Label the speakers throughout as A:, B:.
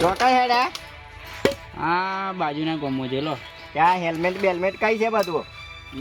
A: ચોટા હેડા
B: આ બાજુના ગામમાં છે લો.
A: ત્યાં હેલ્મેટ બેલ્મેટ કઈ છે બધું?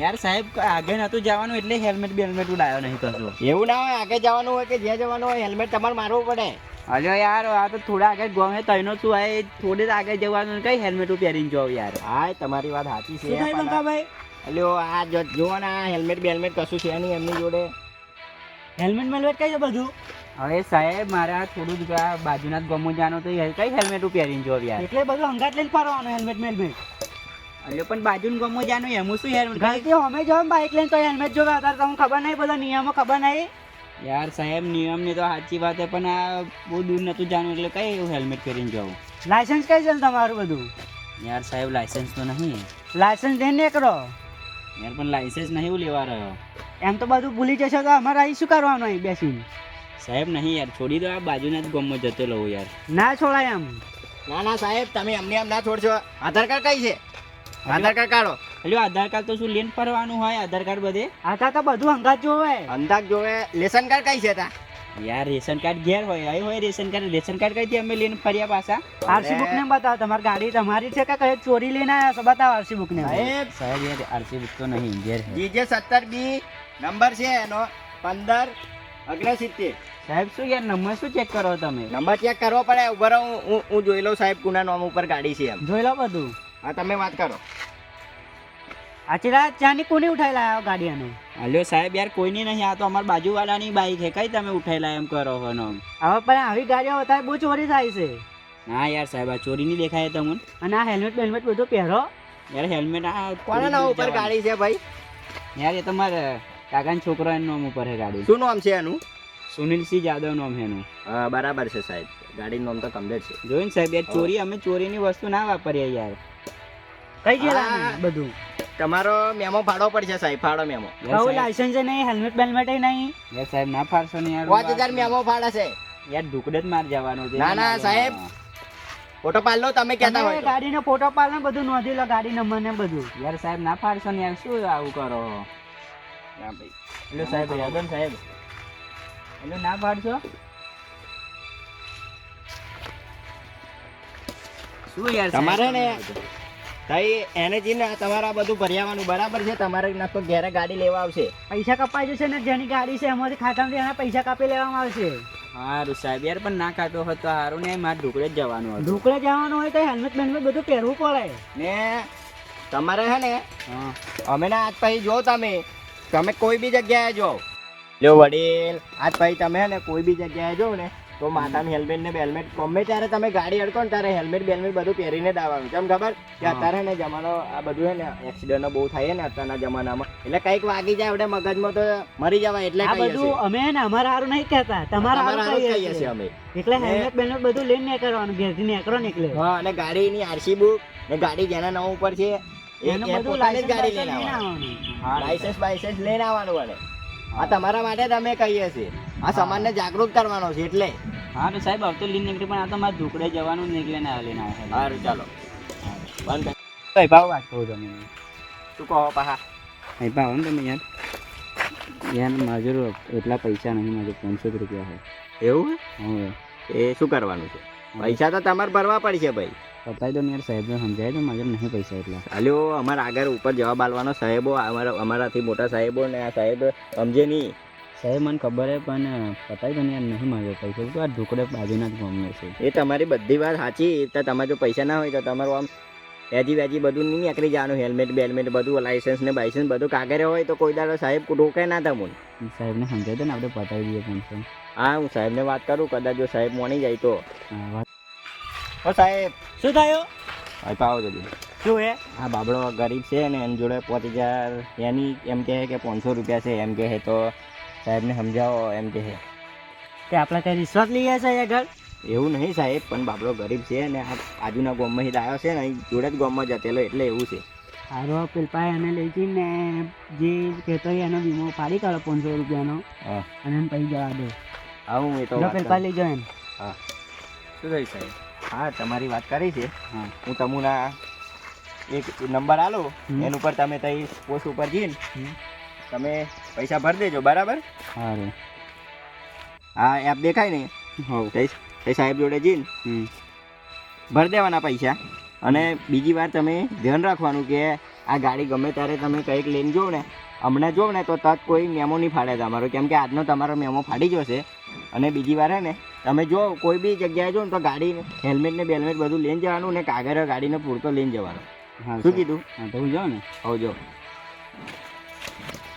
B: યાર સાહેબ આગળ નતું જવાનું એટલે હેલ્મેટ બેલ્મેટ ઉડાયો નહીં કશું.
A: એવું ના હોય, આગળ જવાનું હોય કે જ્યાં જવાનું હોય હેલ્મેટ તમારે મારવું પડે.
B: અલ્યો યાર આ તો થોડા આગળ ગામ હે તઈનો શું આ થોડે જ આગળ જવાનું કઈ હેલ્મેટ પહેરીને જાવ યાર.
A: હા તમારી વાત સાચી છે.
C: શું થાય બંકાભાઈ?
A: અલ્યો આ જુઓ ને આ હેલ્મેટ બેલ્મેટ કશું છે નહીં એમની જોડે.
C: હેલ્મેટ મેલ્મેટ કઈ છે બધું?
B: હવે સાહેબ મારે આ થોડું જ આ બાજુના જ ગામમાં જવાનું તો કઈ હેલ્મેટ પહેરીને જાવ યાર.
C: એટલે બધું હંગાટ લઈને ફરવાનું હેલ્મેટ મેલ્મેટ.
B: અલ્યો પણ બાજુના ગામમાં જવાનું એમાં શું હેલ્મેટ?
C: ગલતી અમે જો બાઇક લઈને તો હેલ્મેટ જોવે અત્યારે તમને ખબર નહીં, બધા નિયમો ખબર નહીં.
B: યાર સાહેબ નિયમની તો સાચી વાત છે પણ આ બહુ દૂર નતું જવાનું એટલે કઈ એવું હેલ્મેટ પહેરીને જાવ.
C: લાયસન્સ કઈ છે તમારું બધું?
B: યાર સાહેબ લાયસન્સ તો નહીં.
C: લાયસન્સ લઈને નીકળો.
B: યાર પણ લાયસન્સ નહીં એવું લેવા રહ્યો.
C: એમ તો બધું ભૂલી જશો તો અમારે અહીં શું કરવાનું અહીં બેસીને?
B: સાહેબ નહીં યાર છોડી દો, આ બાજુના જ ગામમાં જતો રહું યાર.
C: ના છોડાય એમ.
A: ના ના સાહેબ તમે એમને એમ ના છોડશો. આધાર કાર્ડ કઈ છે? આધાર કાર્ડ કાઢો.
B: અલ્યો આધાર કાર્ડ તો શું લઈને ફરવાનું હોય આધાર કાર્ડ બધે?
C: આતા તો બધું હંગાત જોવે.
A: અંદાજ જોવે. રેશન કાર્ડ કઈ છે તા?
B: યાર રેશન કાર્ડ ઘેર હોય અહીં હોય રેશન કાર્ડ કઈથી અમે લઈને ફર્યા પાછા?
C: આરસી બુક ને બતાવો, તમારી ગાડી તમારી છે કે કઈ ચોરી લઈને આવ્યા છો? બતાવો આરસી બુક ને.
A: સાહેબ
B: સાહેબ યાર આરસી બુક તો નહીં ઘેર છે.
A: DJ 17B નંબર છે એનો 1569.
B: સાહેબ શું યાર નંબર શું ચેક કરો તમે?
A: નંબર ચેક કરવો પડે. ઉભા રહો હું જોઈ લઉં સાહેબ કુના નામ ઉપર ગાડી છે એમ.
C: જોઈ લો બધું.
A: હા તમે વાત કરો.
C: આચી રાત ચાની કોની ઉઠાઈ લાવ્યો ગાડી એનું?
B: અલ્યો સાહેબ યાર કોઈની નહીં, આ તો અમારા બાજુવાળાની બાઈક છે, કઈ તમે ઉઠાયેલા એમ કરો છો ને?
C: હવે પણ આવી ગાડીઓ અત્યારે બહુ ચોરી થાય છે.
B: ના યાર સાહેબ આ ચોરી નહીં દેખાય તમને?
C: અને આ હેલ્મેટ બેલ્મેટ બધું પહેરો.
B: યાર હેલ્મેટ આ
A: કોના નામ ઉપર ગાડી છે ભાઈ?
B: યાર એ તમારા કાકાના છોકરાના નામ ઉપર છે ગાડી.
A: શું નામ છે એનું?
B: સુનિલસિંહ જાદવ નામ છે એનું.
A: હા બરાબર છે સાહેબ, ગાડીનું નામ તો કમ્પ્લીટ છે.
B: જોઈને સાહેબ યાર ચોરી અમે ચોરીની વસ્તુ ના વાપરીએ યાર.
C: કઈ
A: હા.
C: ગયેલા બધું?
A: તમારો મેમો ફાડવો પડશે સાહેબ, ફાડો મેમો.
C: કહું લાયસન્સ નહીં, હેલ્મેટ બેલ્મેટ નહીં.
B: યાર સાહેબ ના ફાડશો ને યાર.
A: 5000 મેમો ફાડે છે.
B: યાર ઢુકડે જ માર જવાનું છે.
A: ના, ના, સાહેબ. ફોટો પાડ લો તમે કહેતા હોય તો.
C: ગાડીનો ફોટો પાડ ને બધું નોંધી લો, ગાડી નંબર ને બધું.
B: યાર સાહેબ ના ફાડશો ને યાર શું આવું કરો? ના ભાઈ એટલે સાહેબ યાદવ સાહેબ એટલે ના પાડશો શું યાર
A: તમારે ને ભાઈ એને જીને તમારા બધું ભર્યાવાનું બરાબર છે. તમારે ના તો ઘેરે ગાડી લેવા આવશે.
C: પૈસા કપાઈ જશે ને જેની ગાડી છે એમાંથી ખાતામાંથી એના પૈસા કાપી લેવામાં આવશે.
B: સારું સાહેબ યાર પણ ના કાપ્યો હોત તો સારું ને મારે ઢુકડે જ જવાનું હતું.
C: ઢોકળે જવાનું હોય તો હેલ્મેટ બેલ્મેટ બધું પહેરવું પડે.
A: ને તમારે છે ને
B: હા
A: અમે ના આજ પછી જો તમે કોઈ બી જગ્યાએ જો લ્યો વડીલ, આજ પછી તમે ને કોઈ બી જગ્યાએ જો ને તો માથામાં હેલ્મેટ ને બેલ્મેટ ગમે ત્યારે તમે ગાડી અડકો ને ત્યારે હેલ્મેટ બેલ્મેટ બધું પહેરીને જ આવવાનું. કેમ ખબર કે અત્યારે ને જમાનો આ બધું છે ને એક્સિડન્ટો બહુ થાય ને અત્યારના જમાનામાં, એટલે કંઈક વાગી જાય આપણે મગજમાં તો મરી જવાય. એટલે
C: આ બધું અમે ને અમારા હારું નહીં કહેતા, તમારા હારું
A: કહીએ
C: કહીએ
A: છીએ
C: છીએ.
A: અમે.
C: એટલે હેલ્મેટ બેલ્મેટ બધું લઈને નીકળવાનું, ઘેરથી નીકળો ને એટલે.
A: હા, અને ગાડીની આરસી બુક ને ગાડી જેના નામ ઉપર છે
C: એનું
A: એ
C: બધું
A: પોતાની જ ગાડી
C: લાયસન્સ
A: લઈને
C: લઈને
A: આવવાનું.
C: આવવાનું.
A: લાયસન્સ બાયસન્સ લઈને આવવાનું વળે. આ તમારા માટે જ અમે કહીએ છીએ. આ સમાજને જાગૃત કરવાનો છે એટલે.
B: હા તો સાહેબ હવે તો લઈને નીકળી પણ આ તો મારે ઢુકડે જવાનું નીકળે ને લઈને આવ્યા.
A: સારું ચાલો બંધ કર.
B: કઈ ભાવ વાત કહું તમે?
A: શું કહો પાહા?
B: કઈ ભાવ ને તમે યાર યાર માજર એટલા પૈસા નહીં, મારે 500 રૂપિયા હોય.
A: એવું
B: હવે
A: એ શું કરવાનું છે? પૈસા તો તમારે ભરવા પડશે ભાઈ.
B: બતાવી દો ને યાર સાહેબને સમજાય તો મારે નહીં પૈસા એટલા.
A: હાલ્યો અમારા આગળ ઉપર જવાબ આલવાનો સાહેબો, અમારાથી મોટા સાહેબો ને આ સાહેબ સમજે નહીં.
B: સાહેબ મને ખબર હે પણ બતાવી દો ને યાર નહીં મારે પૈસા. તો આ ઢુકડે બાજુના જ ગામનો છે.
A: એ તમારી બધી વાત સાચી. તો તમારે જો પૈસા ના હોય તો તમારું આમ વેજી વેજી બધું નહીં નીકળી જવાનું. હેલ્મેટ બેલ્મેટ બધું લાયસન્સ ને બાયસન્સ બધું કાગરે હોય તો કોઈ દાડો સાહેબ રોકે ના તમને.
B: સાહેબને સમજાવી દો ને આપણે બતાવી દઈએ 500.
A: હા હું સાહેબને વાત કરું, કદાચ જો સાહેબ મોની જાય તો.
B: હા વાત
A: ઓ સાહેબ
C: શું થયું?
A: ભાઈ પાવો જલ્દી.
C: શું એ?
A: હા બાબડો ગરીબ છે ને એની જોડે 5000 એની એમ કહે કે 500 રૂપિયા છે એમ કહે, તો સાહેબને સમજાવો એમ કહે.
C: કે આપણે કઈ રિશ્વત લઈએ છે આગળ?
A: એવું નહીં સાહેબ, પણ બાબડો ગરીબ છે ને આ બાજુના ગામમાંથી જ આવ્યો છે ને અહીં જોડે જ ગામમાં જતેલો એટલે એવું છે.
C: હારો પેલપા એને લઈ જઈને જે કહેતો હોય એનો વીમો ફાડી કાઢો 500 રૂપિયાનો
A: હા
C: અને એને પૈસા જવા દો.
A: હા હું એ તો
C: જો
A: વાત
C: પેલપા
A: કરું.
C: લઈ જાઓ એમ.
A: હા
B: શું થયું સાહેબ?
A: હા તમારી વાત કરી છે.
B: હા
A: હું તમને એક નંબર આલો,
C: હમ.
A: એના ઉપર તમે તઈ પોસ્ટ ઉપર જઈને
C: હમ.
A: તમે પૈસા ભરી દેજો બરાબર.
B: સારું
A: હા એપ દેખાય ને
B: હોવ
A: તઈ સાહેબ જોડે જઈને ભરી દેવાના પૈસા. અને બીજી વાર તમે ધ્યાન રાખવાનું કે આ ગાડી ગમે ત્યારે તમે કંઈક લઈને જો ને, હમણાં જો ને તો તત કોઈ મેમો નહીં ફાડે તમારો, કેમ કે આજનો તમારો મેમો ફાડી જશે. અને બીજી વાર હે ને તમે જો કોઈ બી જગ્યાએ જો ને તો ગાડી હેલ્મેટ ને બેલ્મેટ બધું લઈને જવાનું ને કાગળ ગાડીને પૂરતો લઈને જવાનો. શું કીધું?
B: હા તો હું જાઉં ને.
A: આવજો.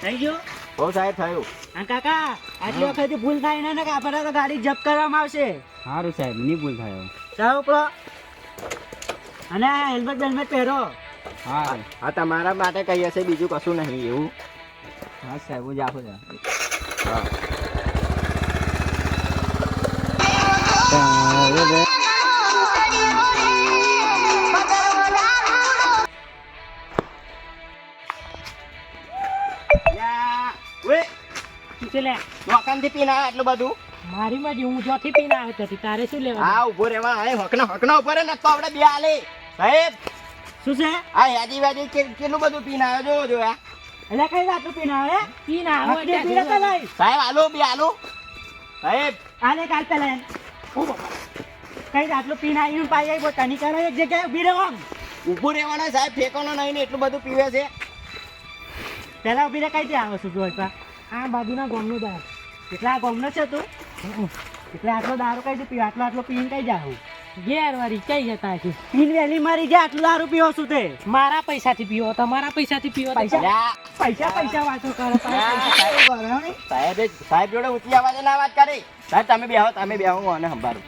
C: થઈ ગયો?
A: હો સાહેબ થયું.
C: હા કાકા, આટલી વખત ભૂલ થાય ને આપણે તો ગાડી જપ્ત કરવામાં આવશે.
B: સારું સાહેબ, નહીં ભૂલ થાય.
C: ચાલો ઉપડો અને હેલ્મેટ બેલ્મેટ પહેરો.
B: હા
A: હા, તમારા માટે કઈ હશે, બીજું કશું નહીં એવું.
B: હા સાહેબ, હું જાઉં છું.
A: હા. દુકાનથી પીને આવ્યા એટલું બધું?
C: મારી મરજી, હું જોથી પીને આવ્યો હતી, તારે શું લેવા?
A: હા, ઉભો રહેવા. હકના ઉપર ને તો આપણે બે આલે. સાહેબ
C: શું છે?
A: આ યાદી વાદી કેટલું બધું પીને આવ્યો જો આ.
C: એટલે કઈ આટલું પીને આવે? પીને આવો એટલે પીને તો લઈ.
A: સાહેબ આલુ બે આલુ. સાહેબ
C: આલે કાલ પેલા કઈ આટલું પીને આવીને પાઈ આવી પોતાની કરો એક જગ્યાએ ઉભી રહો.
A: ઉભું રહેવાના સાહેબ, ફેંકવાનો નહીં ને એટલું બધું પીવે છે.
C: પેલા ઉભી રહે કઈ દે આવો છું જોઈ આ બાજુના ગામનો દારૂ. કેટલા ગામનો છે તું? એટલે આટલો દારૂ કઈ પીવો? આટલો પીને કઈ જાવ? ઘેર વાળી કઈ જતા છે? પીન વેલી મારી ગયા, આટલું દારૂ પીવો છું તે? મારા પૈસાથી પીવો, તમારા પૈસાથી પીવો. પૈસા વાતો કરો.
A: સાહેબ જોડે ઊંચી અવાજે ના વાત કરી. સાહેબ તમે બેહો હું અને સંભાળું.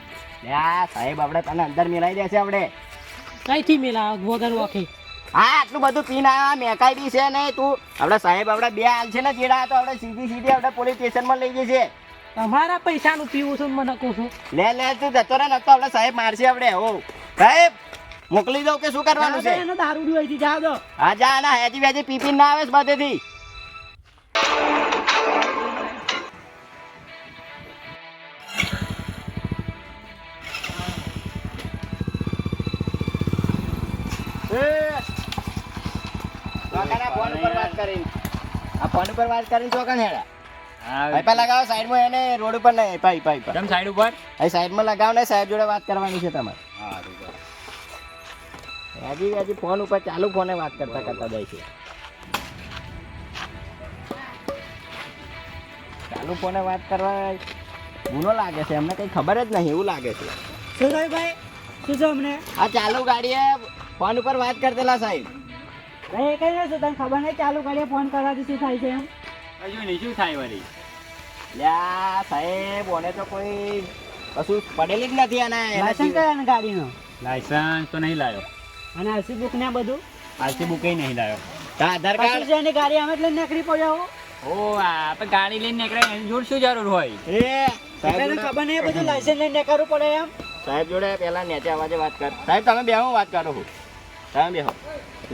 A: સાહેબ આપણે તને અંદર મિલાઈ દેશે આપણે.
C: કઈથી મેલા વગર વખે?
A: હા, આટલું બધું પીને આવ્યા, મેકાઈ બી છે નહીં તું. આપણે સાહેબ આપણે બે હાલ છે ને જેડા તો આપણે સીધી આપણે પોલીસ સ્ટેશનમાં લઈ જઈએ છીએ.
C: તમારા પૈસાનું પીવું છું મને કહું છું.
A: લે તું જતો રહે, નતો આપણે સાહેબ મારશે આપણે. હો સાહેબ મોકલી દઉં કે શું કરવાનું છે?
C: દારૂ પીવાથી જાવ દો.
A: હા જા, ના હેજી વેજી પી ના આવે બધેથી. ફોન ઉપર વાત કરીને ચોકન હેડા. પાઇપા લગાવો સાઈડમાં, એને રોડ ઉપર નહીં. પાઇપ
B: કેમ સાઈડ ઉપર?
A: અહીં સાઈડમાં લગાવો ને, સાહેબ જોડે વાત કરવાની છે તમારે. હજી ફોન ઉપર ચાલુ ફોને વાત કરતા જાય છે. ચાલુ ફોને વાત કરવા ગુનો લાગે છે, એમને કઈ ખબર જ નહીં એવું લાગે છે.
C: શું થયું ભાઈ? શું છે અમને?
A: આ ચાલુ ગાડીએ ફોન ઉપર વાત કરતેલા સાહેબ.
C: ભાઈ કઈ નથી, તને ખબર નહીં ચાલુ કરીએ ફોન કરવાથી શું થાય છે એમ?
B: હજુ નહીં, શું થાય વળી?
A: લ્યા સાહેબ, ઓને તો કોઈ કશું પડેલી જ નથી. અને
C: લાયસન્સ કયા ને ગાડીનો?
B: લાયસન્સ તો નહીં લાવ્યો.
C: અને આરસી બુક ને બધું?
B: આરસી બુક નહીં લાવ્યો.
A: આધાર
C: કશું
A: કાર્ડ
C: છે એની ગાડી અમે જ લઈને નીકળી પડ્યો.
B: ઓ આપણે ગાડી લઈને નીકળે, એની જોડ શું જરૂર હોય?
C: એટલે ખબર નહીં, બધું લાયસન્સ લઈને નીકળવું પડે એમ.
A: સાહેબ જોડે પેલા નેચે અવાજે વાત કર. સાહેબ તમે બેહો, વાત કરો છું. તમે બેહો.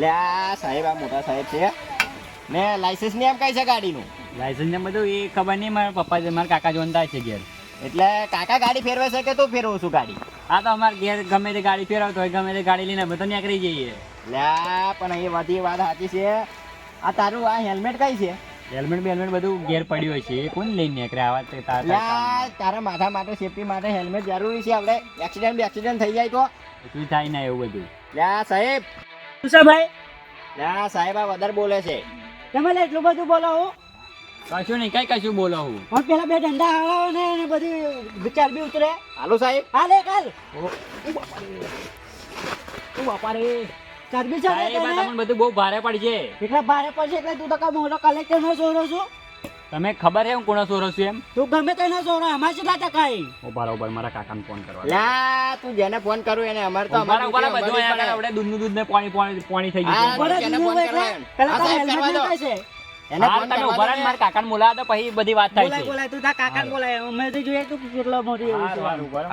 A: લે આ સાહેબ, આ મોટા સાહેબ છે ને, લાયસન્સ ની એમ કઈ છે ગાડીનું?
B: લાયસન્સ ને બધું એ ખબર નહીં, મારા પપ્પા મારા કાકા જોનતા છે ઘેર.
A: એટલે કાકા ગાડી ફેરવે છે કે તું ફેરવું છું ગાડી?
B: હા તો અમારે ઘેર ગમે તે ગાડી ફેરવતો હોય, ગમે તે ગાડી લઈને અમે તો નીકળી જઈએ.
A: લ્યા પણ એ બધી વાત સાચી છે. આ તારું આ હેલ્મેટ કઈ છે?
B: હેલ્મેટ બેલ્મેટ બધું ઘેર પડ્યું હોય છે, એ કોણ લઈને નીકળે? આવા તે
A: લ્યા તારા માથા માટે, સેફટી માટે હેલ્મેટ જરૂરી છે. આપણે એક્સિડન્ટ થઈ જાય તો
B: શું થાય ને એવું બધું.
A: લ્યા સાહેબ,
C: શું છે ભાઈ?
A: લ્યા સાહેબ આ વધારે બોલે છે.
C: તમે એટલું બધું બોલો હું?
B: કશું નહીં, કશું બોલો હું.
C: પણ પેલા બે ડંડા હલાવો ને એને બધી ચરબી ઉતરે.
A: હાલો સાહેબ.
C: હાલે કાલ. તું બાપા રે, ચરબી છે
B: સાહેબ, આ તમને બધું બહુ ભારે પડશે.
C: એટલે ભારે પડશે એટલે તું તો કાં મોટો કલેક્ટર નો છોરો છું?
B: તમે ખબર છે હું કોનો સોરો છું એમ?
C: તું ગમે તેનો છોરો, અમારે કેટલા ટકા એ?
B: બરાબર, મારા કાકાને ફોન કરવા.
A: લ્યા તું જેને ફોન કરું એને અમારે તો
B: બરાબર બધું આપણે દૂધ ને પાણી થઈ ગયું.
C: બરાબર,
A: જેને
C: તું
A: ફોન
C: એટલે
A: કરવાનો.
C: પેલા
A: હા,
C: તારા
A: સાહેબ,
C: હેલ્મેટ
A: કરવા
C: નાખાય છે.
A: એને
B: હા,
A: ફોન
B: તમે
A: કરવા
B: ઉભા રહો
A: દો
B: ને,
A: ને.
B: મારા કાકાને બોલાવો તો પછી બધી વાત થાય
C: બોલાય
B: છે.
C: બોલાય, તું તારા કાકાને બોલાય. અમે તો જોઈએ તું કેટલો મોટી એવું છે.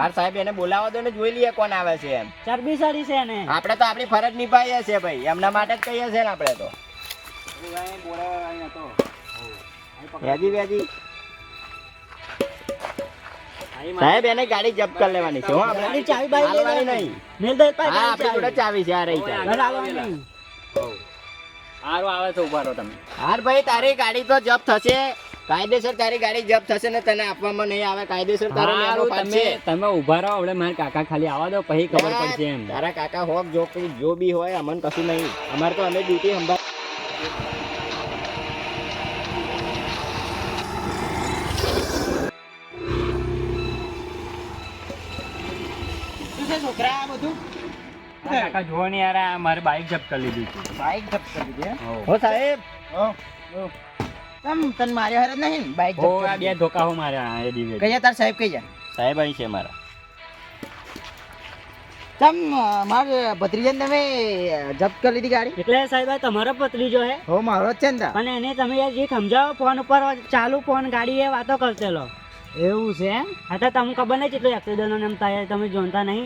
A: હા સાહેબ, એને બોલાવો દો ને, જોઈ લઈએ કોણ આવે છે એમ.
C: ચરબી સડી છે એને.
A: આપણે તો આપણી ફરજ નિભાવીએ છીએ ભાઈ, એમના માટે જ કહીએ છીએ ને આપણે તો. વેજી સાહેબ, એને ગાડી જપ્ત કરી લેવાની છે હો આપણે.
C: ગાડી ચાવી બાવી
A: હાલવાની
C: લેવાની.
A: નહીં.
C: મેલ દે પાઈ
A: હા, આપણી જોડે ચાવી છે. આ રહી ચાવી.
C: ઘર આવવાની નહીં.
B: સારું આવે છે, ઉભા રહો તમે.
A: હાર ભાઈ, તારી ગાડી તો જપ્ત થશે. કાયદેસર તારી ગાડી જપ્ત થશે ને તને આપવામાં નહીં આવે કાયદેસર તારે લેવો
B: હારું,
A: પડશે
B: તમે ઊભા રહો હવે મારા કાકા ખાલી આવવા દો પછી ખબર પડશે એમ
A: તારા કાકા હોક જો બી હોય અમને કશું નહીં અમારે તો અમે ડ્યુટી સંભાળ
C: શું છે છોકરા આ બધું
B: મારા કાકા જુઓ ને યાર આ મારી બાઈક જપ્ત કરી લીધી છે
C: બાઈક જપ્ત કરી દીધી હે?
B: હોવ.
A: હો સાહેબ
C: તમ તને માર્યો હારે નહીં ને બાઈક
B: હો,
C: જપ્ત
B: આ
C: કરી
B: બે ધોકા હો માર્યા એ દિવસે
C: કઈ જા તાર સાહેબ કઈ જા
A: સાહેબ અહીં છે મારા
C: તમ મારે ભત્રીજાને તમે જપ્ત કરી લીધી ગાડી
D: એટલે સાહેબ આ તમારો પતલીજો હે
C: હો મારો જ છે ને તા.
D: અને એને તમે યાર જે સમજાવો ફોન ઉપર ચાલુ ફોન ગાડી એ વાતો કરતેલો
C: એવું છે એમ
D: હા તો તમને ખબર નહીં કેટલું એક્સિડન્ટ એમ થાય તમે જોતા નહીં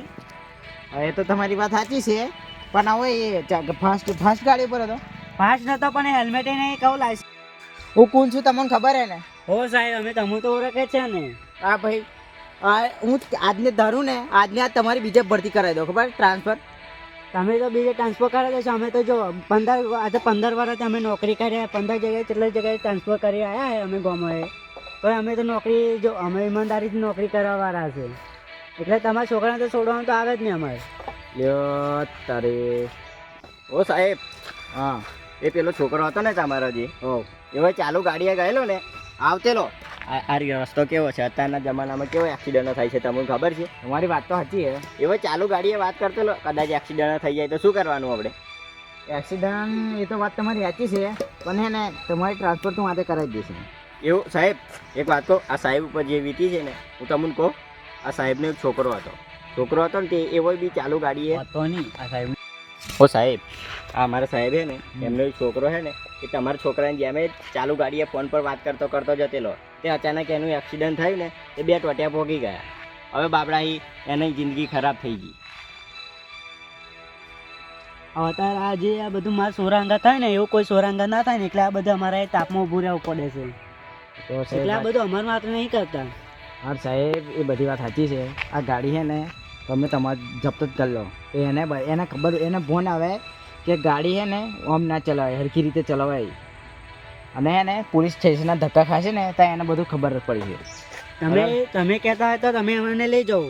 C: હા, એ તો તમારી વાત સાચી છે પણ હવે એ ફાસ્ટ ગાડી પર હતો
D: ફાસ્ટ નતો પણ હેલ્મેટ નહીં કહું લાઈસ
C: હું કોણ છું તમને ખબર હે ને
D: હો સાહેબ અમે તમે તો ઓળખે છે ને
C: હા ભાઈ હું આજને ધરું ને આજને આજ તમારી બીજે ભરતી કરાવી દો ખબર ટ્રાન્સફર
D: તમે તો બીજે ટ્રાન્સફર કરી દેશો અમે તો જો 15 વર્ષ અમે નોકરી કર્યા 15 જગ્યાએ કેટલી જગ્યાએ ટ્રાન્સફર કરી આવ્યા હે અમે ગામમાં તો અમે તો નોકરી જો અમે ઈમાનદારીથી નોકરી કરવા વાળા છે એટલે તમારા છોકરાને તો છોડવાનું તો આવે જ નહીં અમારે
A: લ્યો તારે ઓ સાહેબ
C: હા
A: એ પેલો છોકરો હતો ને તમારો જે એવો ચાલુ ગાડીએ ગયેલો ને આવતેલો આ રસ્તો કેવો છે અત્યારના જમાનામાં કેવો એક્સિડન્ટ થાય છે તમને ખબર છે
C: તમારી વાત તો સાચી હે
A: એવો ચાલુ ગાડીએ વાત કરતેલો કદાચ એક્સિડન્ટ થઈ જાય તો શું કરવાનું આપણે
C: એક્સિડન્ટ એ તો વાત તમારી સાચી છે પણ હે ને તમારી ટ્રાન્સફર તો માથે કરાવી દેશે
A: એવું સાહેબ એક વાત કહું આ સાહેબ ઉપર જે વીતી છે ને હું તમને કહું આ સાહેબનો એક છોકરો હતો ને તે એવો બી ચાલુ ગાડીએ
B: હતો નહીં આ સાહેબ
A: ઓ સાહેબ આ મારા સાહેબ હે ને એમનો એક છોકરો હે ને એ તમારા છોકરાની જેમ જ ચાલુ ગાડીએ ફોન પર વાત કરતો જતેલો તે અચાનક એનું એક્સિડન્ટ થયું ને એ બે ટોટિયા પોગી ગયા હવે બાબડા એની જિંદગી ખરાબ થઈ ગઈ
D: અત્યારે આ જે આ બધું મારા સોરાંગા થાય ને એવું કોઈ સોરાંગા ના થાય ને એટલે આ બધું અમારા એ તાપમાં ઊભું રહેવું પડે છે
C: તો
D: એટલે આ બધું અમારા માટે નહીં કરતા
C: હા સાહેબ એ બધી વાત સાચી છે આ ગાડી છે ને તમે તમારે જપ્ત જ કરી લો એને ખબર એને ફોન આવે કે ગાડી છે ને આમ ના ચલાવાય હરખી રીતે ચલાવાય અને એને પોલીસ સ્ટેશનના ધક્કા ખાશે ને ત્યાં એને બધું ખબર જ પડી છે
D: તમે કહેતા હોય તો તમે અમને લઈ જાઓ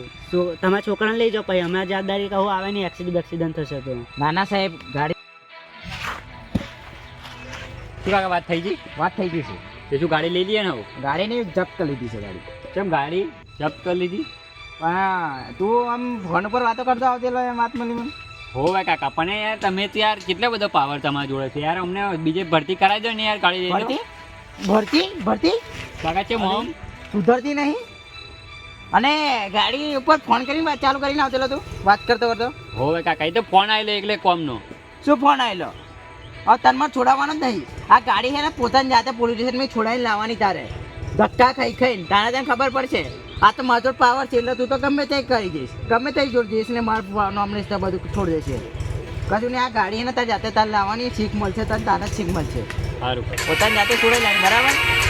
D: તમારા છોકરાને લઈ જાઓ પછી અમે જવાબદારી કહું આવે નહીં એક્સિડન્ટ થશે તો
C: નાના સાહેબ ગાડી
B: શું કાકા વાત થઈ ગઈ
C: વાત થઈ ગઈ છે
B: તે શું ગાડી લઈ લઈએ ને હવે
C: ગાડીની જપ્ત કરી લીધી છે ગાડી
B: કેમ ગાડી જપ્ત કરી લીધી
C: પણ તું આમ ફોન પર વાતો કરતો આવતેલો એમ વાત મળી મને
B: હો ભાઈ કાકા પણ યાર તમે તો યાર કેટલો બધો પાવર તમારા જોડે છે યાર અમને બીજે ભરતી કરાવી દો ને યાર ગાડી લઈ લો
C: ભરતી
B: કાકા છે મોમ
C: સુધરતી નહીં અને ગાડી ઉપર ફોન કરીને વાત ચાલુ કરીને આવતેલો તું વાત કરતો
B: હો ભાઈ કાકા એ તો ફોન આવેલો એટલે કોમનો
C: શું ફોન આવેલો હવે તનમાં છોડાવવાનો જ નહીં આ ગાડી છે ને પોતાની જાતે પોલીસ સ્ટેશનમાં છોડાવીને લાવવાની તારે ધક્કા ખાઈને તારે તને ખબર પડશે આ તો મારો પાવર છે એટલે તું તો ગમે તે કરી જઈશ ગમે તે જોડી જઈશ ને મારું નોમનેસ તો બધું છોડી દેશે કશું ને આ ગાડી ને તારે જાતે તારે લાવવાની શીખ મળશે તારે જ શીખ મળશે
B: સારું
C: પોતાની જાતે છોડાઈ લાવી બરાબર